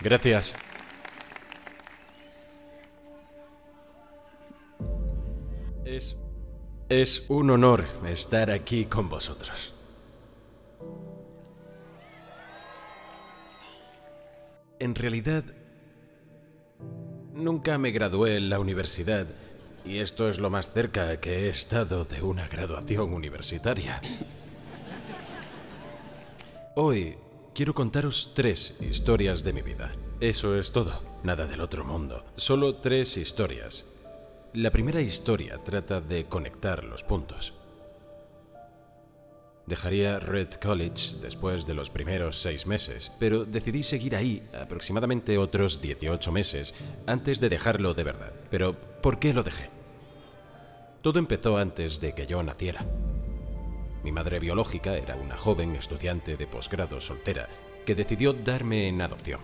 Gracias. Es un honor estar aquí con vosotros. En realidad, nunca me gradué en la universidad y esto es lo más cerca que he estado de una graduación universitaria. Hoy quiero contaros 3 historias de mi vida. Eso es todo, nada del otro mundo. Solo 3 historias. La primera historia trata de conectar los puntos. Dejaría Red College después de los primeros 6 meses, pero decidí seguir ahí aproximadamente otros 18 meses antes de dejarlo de verdad. Pero, ¿por qué lo dejé? Todo empezó antes de que yo naciera. Mi madre biológica era una joven estudiante de posgrado soltera que decidió darme en adopción.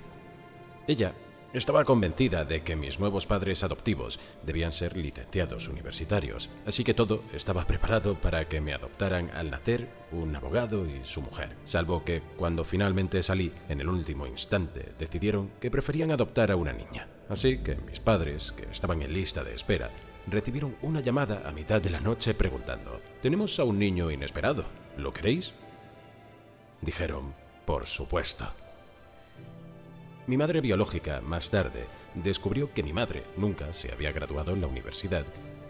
Ella estaba convencida de que mis nuevos padres adoptivos debían ser licenciados universitarios, así que todo estaba preparado para que me adoptaran al nacer un abogado y su mujer, salvo que cuando finalmente salí, en el último instante, decidieron que preferían adoptar a una niña. Así que mis padres, que estaban en lista de espera, recibieron una llamada a mitad de la noche preguntando: «Tenemos a un niño inesperado, ¿lo queréis?». Dijeron: «Por supuesto». Mi madre biológica, más tarde, descubrió que mi madre nunca se había graduado en la universidad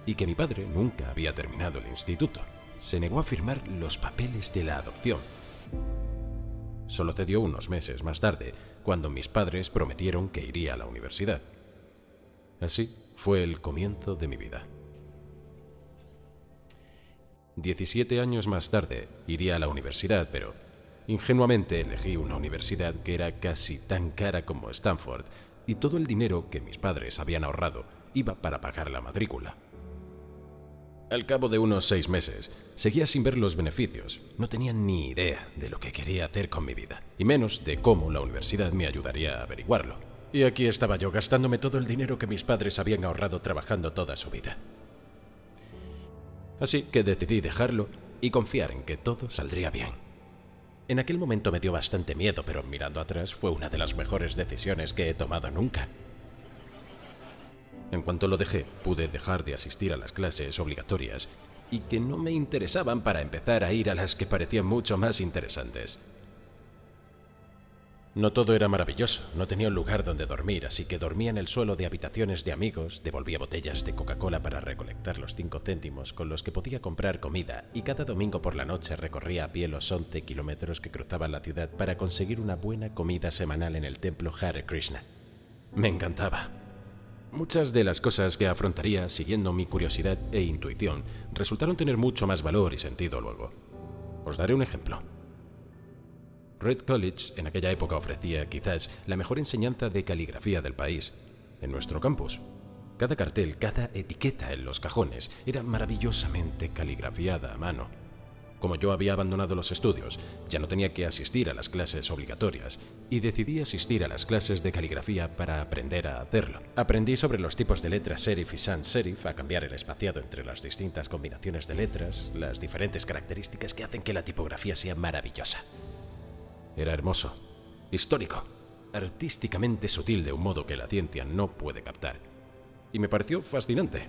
y que mi padre nunca había terminado el instituto. Se negó a firmar los papeles de la adopción. Solo cedió unos meses más tarde, cuando mis padres prometieron que iría a la universidad. Así fue el comienzo de mi vida. 17 años más tarde iría a la universidad, pero ingenuamente elegí una universidad que era casi tan cara como Stanford y todo el dinero que mis padres habían ahorrado iba para pagar la matrícula. Al cabo de unos 6 meses, seguía sin ver los beneficios. No tenía ni idea de lo que quería hacer con mi vida, y menos de cómo la universidad me ayudaría a averiguarlo. Y aquí estaba yo gastándome todo el dinero que mis padres habían ahorrado trabajando toda su vida. Así que decidí dejarlo y confiar en que todo saldría bien. En aquel momento me dio bastante miedo, pero mirando atrás fue una de las mejores decisiones que he tomado nunca. En cuanto lo dejé, pude dejar de asistir a las clases obligatorias y que no me interesaban para empezar a ir a las que parecían mucho más interesantes. No todo era maravilloso, no tenía un lugar donde dormir, así que dormía en el suelo de habitaciones de amigos, devolvía botellas de Coca-Cola para recolectar los 5 céntimos con los que podía comprar comida y cada domingo por la noche recorría a pie los 11 kilómetros que cruzaban la ciudad para conseguir una buena comida semanal en el templo Hare Krishna. Me encantaba. Muchas de las cosas que afrontaría siguiendo mi curiosidad e intuición resultaron tener mucho más valor y sentido luego. Os daré un ejemplo. Red College en aquella época ofrecía quizás la mejor enseñanza de caligrafía del país. En nuestro campus, cada cartel, cada etiqueta en los cajones era maravillosamente caligrafiada a mano. Como yo había abandonado los estudios, ya no tenía que asistir a las clases obligatorias y decidí asistir a las clases de caligrafía para aprender a hacerlo. Aprendí sobre los tipos de letras serif y sans serif, a cambiar el espaciado entre las distintas combinaciones de letras, las diferentes características que hacen que la tipografía sea maravillosa. Era hermoso, histórico, artísticamente sutil de un modo que la ciencia no puede captar. Y me pareció fascinante.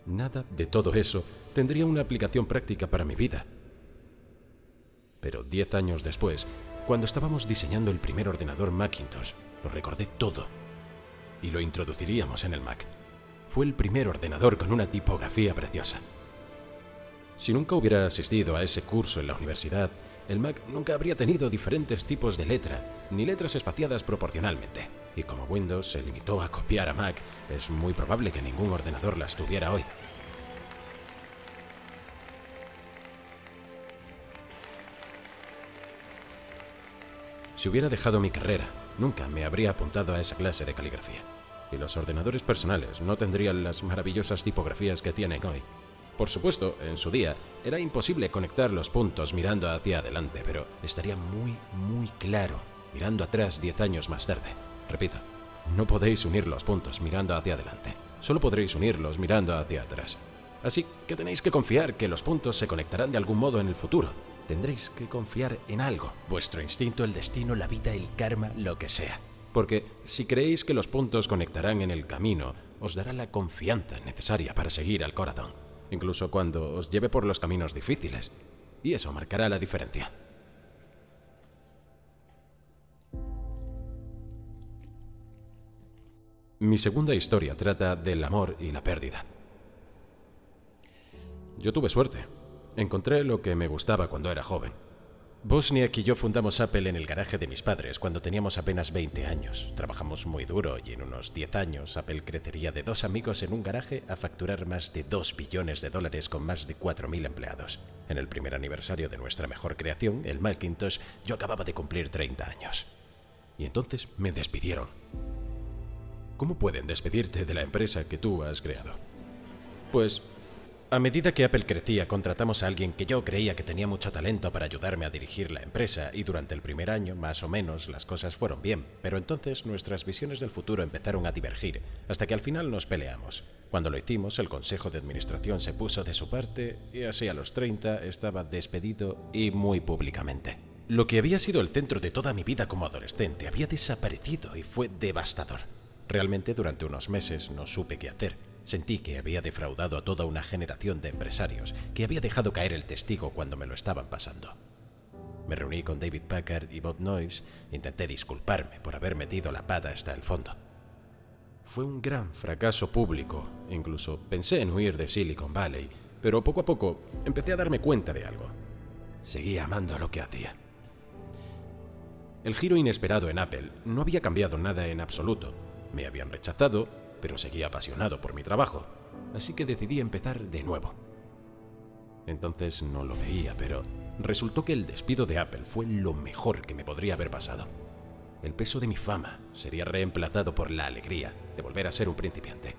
Nada de todo eso tendría una aplicación práctica para mi vida. Pero 10 años después, cuando estábamos diseñando el primer ordenador Macintosh, lo recordé todo y lo introduciríamos en el Mac. Fue el primer ordenador con una tipografía preciosa. Si nunca hubiera asistido a ese curso en la universidad, el Mac nunca habría tenido diferentes tipos de letra, ni letras espaciadas proporcionalmente. Y como Windows se limitó a copiar a Mac, es muy probable que ningún ordenador las tuviera hoy. Si hubiera dejado mi carrera, nunca me habría apuntado a esa clase de caligrafía. Y los ordenadores personales no tendrían las maravillosas tipografías que tienen hoy. Por supuesto, en su día, era imposible conectar los puntos mirando hacia adelante, pero estaría muy claro mirando atrás 10 años más tarde. Repito, no podéis unir los puntos mirando hacia adelante, solo podréis unirlos mirando hacia atrás. Así que tenéis que confiar que los puntos se conectarán de algún modo en el futuro. tendréis que confiar en algo, vuestro instinto, el destino, la vida, el karma, lo que sea. Porque si creéis que los puntos conectarán en el camino, os dará la confianza necesaria para seguir al corazón, incluso cuando os lleve por los caminos difíciles. Y eso marcará la diferencia. Mi segunda historia trata del amor y la pérdida. Yo tuve suerte. Encontré lo que me gustaba cuando era joven. Bosniak y yo fundamos Apple en el garaje de mis padres cuando teníamos apenas 20 años. Trabajamos muy duro y en unos 10 años Apple crecería de 2 amigos en un garaje a facturar más de $2 billones con más de 4.000 empleados. En el primer aniversario de nuestra mejor creación, el Macintosh, yo acababa de cumplir 30 años. Y entonces me despidieron. ¿Cómo pueden despedirte de la empresa que tú has creado? Pues, a medida que Apple crecía, contratamos a alguien que yo creía que tenía mucho talento para ayudarme a dirigir la empresa y durante el primer año, más o menos, las cosas fueron bien, pero entonces nuestras visiones del futuro empezaron a divergir, hasta que al final nos peleamos. Cuando lo hicimos, el consejo de administración se puso de su parte y así a los 30 estaba despedido y muy públicamente. Lo que había sido el centro de toda mi vida como adolescente había desaparecido y fue devastador. Realmente durante unos meses no supe qué hacer. Sentí que había defraudado a toda una generación de empresarios, que había dejado caer el testigo cuando me lo estaban pasando. Me reuní con David Packard y Bob Noyce, intenté disculparme por haber metido la pata hasta el fondo. Fue un gran fracaso público, incluso pensé en huir de Silicon Valley, pero poco a poco empecé a darme cuenta de algo. Seguía amando lo que hacía. El giro inesperado en Apple no había cambiado nada en absoluto. Me habían rechazado, pero seguía apasionado por mi trabajo, así que decidí empezar de nuevo. Entonces no lo veía, pero resultó que el despido de Apple fue lo mejor que me podría haber pasado. El peso de mi fama sería reemplazado por la alegría de volver a ser un principiante.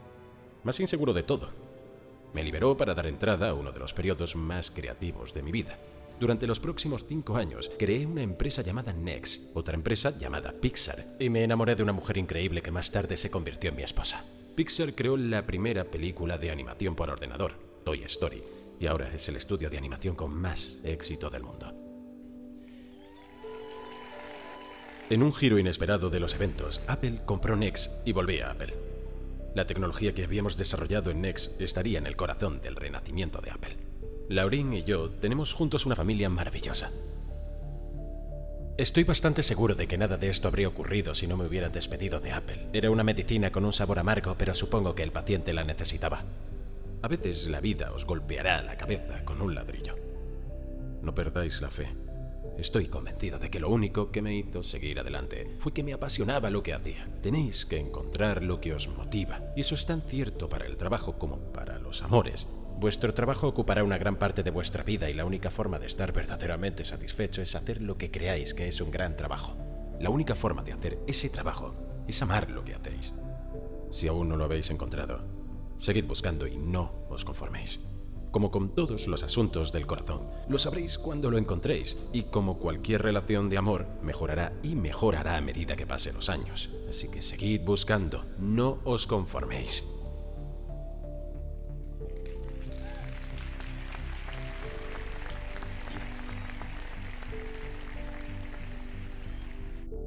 Más inseguro de todo, me liberó para dar entrada a uno de los periodos más creativos de mi vida. Durante los próximos 5 años creé una empresa llamada Next, otra empresa llamada Pixar, y me enamoré de una mujer increíble que más tarde se convirtió en mi esposa. Pixar creó la primera película de animación por ordenador, Toy Story, y ahora es el estudio de animación con más éxito del mundo. En un giro inesperado de los eventos, Apple compró Next y volví a Apple. La tecnología que habíamos desarrollado en Next estaría en el corazón del renacimiento de Apple. Lauren y yo tenemos juntos una familia maravillosa. Estoy bastante seguro de que nada de esto habría ocurrido si no me hubieran despedido de Apple. Era una medicina con un sabor amargo, pero supongo que el paciente la necesitaba. A veces la vida os golpeará la cabeza con un ladrillo. No perdáis la fe. Estoy convencido de que lo único que me hizo seguir adelante fue que me apasionaba lo que hacía. Tenéis que encontrar lo que os motiva, y eso es tan cierto para el trabajo como para los amores. Vuestro trabajo ocupará una gran parte de vuestra vida y la única forma de estar verdaderamente satisfecho es hacer lo que creáis que es un gran trabajo. La única forma de hacer ese trabajo es amar lo que hacéis. Si aún no lo habéis encontrado, seguid buscando y no os conforméis. Como con todos los asuntos del corazón, lo sabréis cuando lo encontréis, y como cualquier relación de amor, mejorará y mejorará a medida que pasen los años. Así que seguid buscando, no os conforméis.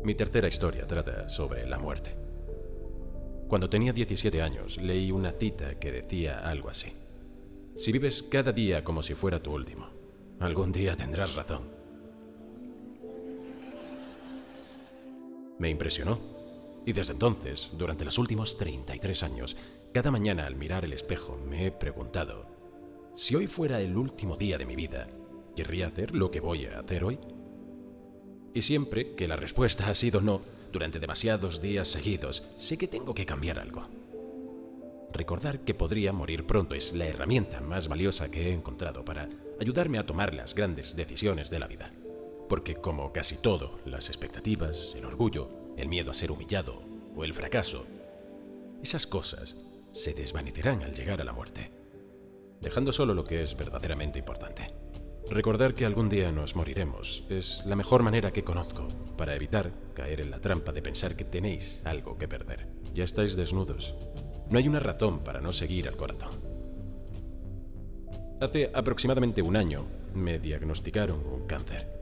Mi tercera historia trata sobre la muerte. Cuando tenía 17 años, leí una cita que decía algo así: si vives cada día como si fuera tu último, algún día tendrás razón. Me impresionó, y desde entonces, durante los últimos 33 años, cada mañana al mirar el espejo me he preguntado: si hoy fuera el último día de mi vida, ¿querría hacer lo que voy a hacer hoy? Y siempre que la respuesta ha sido no, durante demasiados días seguidos, sé que tengo que cambiar algo. Recordar que podría morir pronto es la herramienta más valiosa que he encontrado para ayudarme a tomar las grandes decisiones de la vida. Porque como casi todo, las expectativas, el orgullo, el miedo a ser humillado o el fracaso, esas cosas se desvanecerán al llegar a la muerte, dejando solo lo que es verdaderamente importante. Recordar que algún día nos moriremos es la mejor manera que conozco para evitar caer en la trampa de pensar que tenéis algo que perder. Ya estáis desnudos. No hay una razón para no seguir al corazón. Hace aproximadamente un año, me diagnosticaron un cáncer.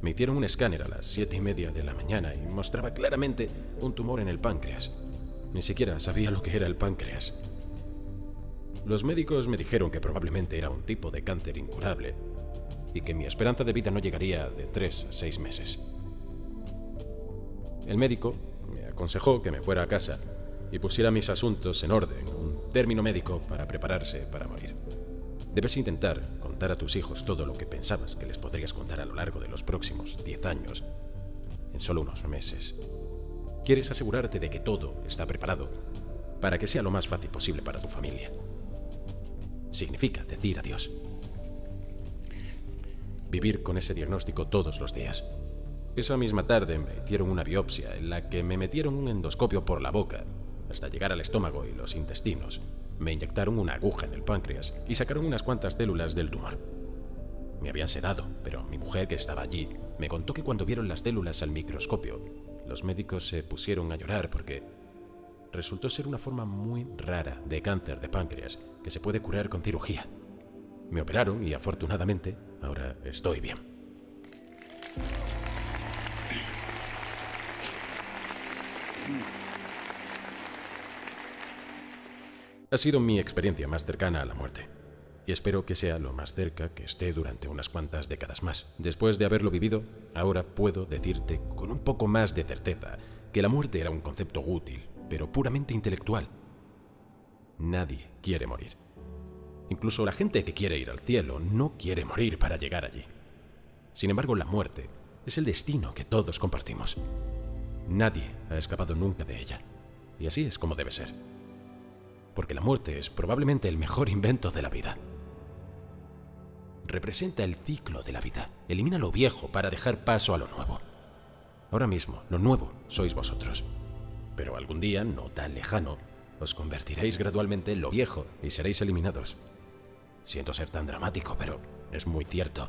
Me hicieron un escáner a las 7:30 de la mañana y mostraba claramente un tumor en el páncreas. Ni siquiera sabía lo que era el páncreas. Los médicos me dijeron que probablemente era un tipo de cáncer incurable y que mi esperanza de vida no llegaría de 3 a 6 meses. El médico me aconsejó que me fuera a casa y pusiera mis asuntos en orden, un término médico para prepararse para morir. Debes intentar contar a tus hijos todo lo que pensabas que les podrías contar a lo largo de los próximos 10 años, en solo unos meses. Quieres asegurarte de que todo está preparado para que sea lo más fácil posible para tu familia. Significa decir adiós. Vivir con ese diagnóstico todos los días. Esa misma tarde me hicieron una biopsia en la que me metieron un endoscopio por la boca hasta llegar al estómago y los intestinos. Me inyectaron una aguja en el páncreas y sacaron unas cuantas células del tumor. Me habían sedado, pero mi mujer, que estaba allí, me contó que cuando vieron las células al microscopio, los médicos se pusieron a llorar porque resultó ser una forma muy rara de cáncer de páncreas que se puede curar con cirugía. Me operaron y afortunadamente ahora estoy bien. Ha sido mi experiencia más cercana a la muerte, y espero que sea lo más cerca que esté durante unas cuantas décadas más. Después de haberlo vivido, ahora puedo decirte con un poco más de certeza que la muerte era un concepto útil, pero puramente intelectual. Nadie quiere morir. Incluso la gente que quiere ir al cielo no quiere morir para llegar allí. Sin embargo, la muerte es el destino que todos compartimos. Nadie ha escapado nunca de ella, y así es como debe ser. Porque la muerte es probablemente el mejor invento de la vida. Representa el ciclo de la vida. Elimina lo viejo para dejar paso a lo nuevo. Ahora mismo, lo nuevo sois vosotros. Pero algún día, no tan lejano, os convertiréis gradualmente en lo viejo y seréis eliminados. Siento ser tan dramático, pero es muy cierto.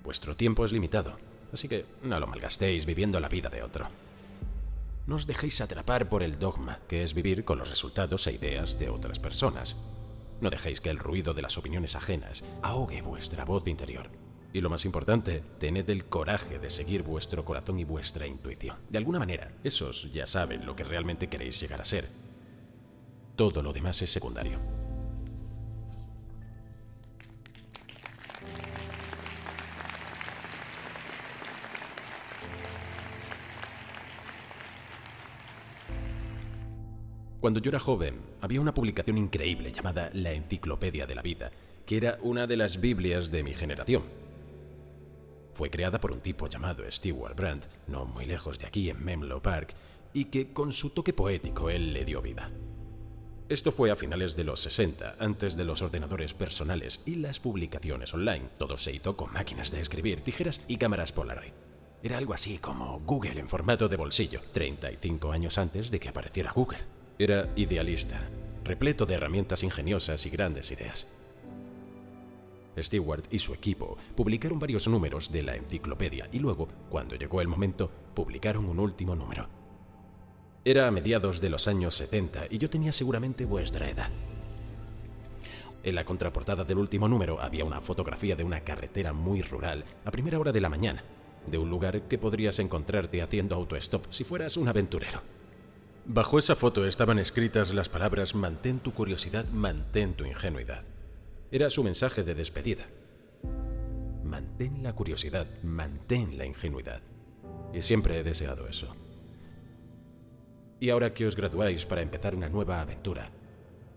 Vuestro tiempo es limitado, así que no lo malgastéis viviendo la vida de otro. No os dejéis atrapar por el dogma, que es vivir con los resultados e ideas de otras personas. No dejéis que el ruido de las opiniones ajenas ahogue vuestra voz interior. Y lo más importante, tened el coraje de seguir vuestro corazón y vuestra intuición. De alguna manera, esos ya saben lo que realmente queréis llegar a ser. Todo lo demás es secundario. Cuando yo era joven, había una publicación increíble llamada La Enciclopedia de la Vida, que era una de las Biblias de mi generación. Fue creada por un tipo llamado Stewart Brand, no muy lejos de aquí en Menlo Park, y que con su toque poético él le dio vida. Esto fue a finales de los 60, antes de los ordenadores personales y las publicaciones online. Todo se hizo con máquinas de escribir, tijeras y cámaras Polaroid. Era algo así como Google en formato de bolsillo, 35 años antes de que apareciera Google. Era idealista, repleto de herramientas ingeniosas y grandes ideas. Stewart y su equipo publicaron varios números de la enciclopedia y luego, cuando llegó el momento, publicaron un último número. Era a mediados de los años 70 y yo tenía seguramente vuestra edad. En la contraportada del último número había una fotografía de una carretera muy rural a primera hora de la mañana, de un lugar que podrías encontrarte haciendo autostop si fueras un aventurero. Bajo esa foto estaban escritas las palabras «Mantén tu curiosidad, mantén tu ingenuidad». Era su mensaje de despedida. Mantén la curiosidad, mantén la ingenuidad. Y siempre he deseado eso. Y ahora que os graduáis para empezar una nueva aventura,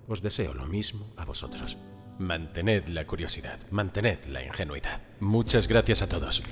os deseo lo mismo a vosotros. Mantened la curiosidad, mantened la ingenuidad. Muchas gracias a todos.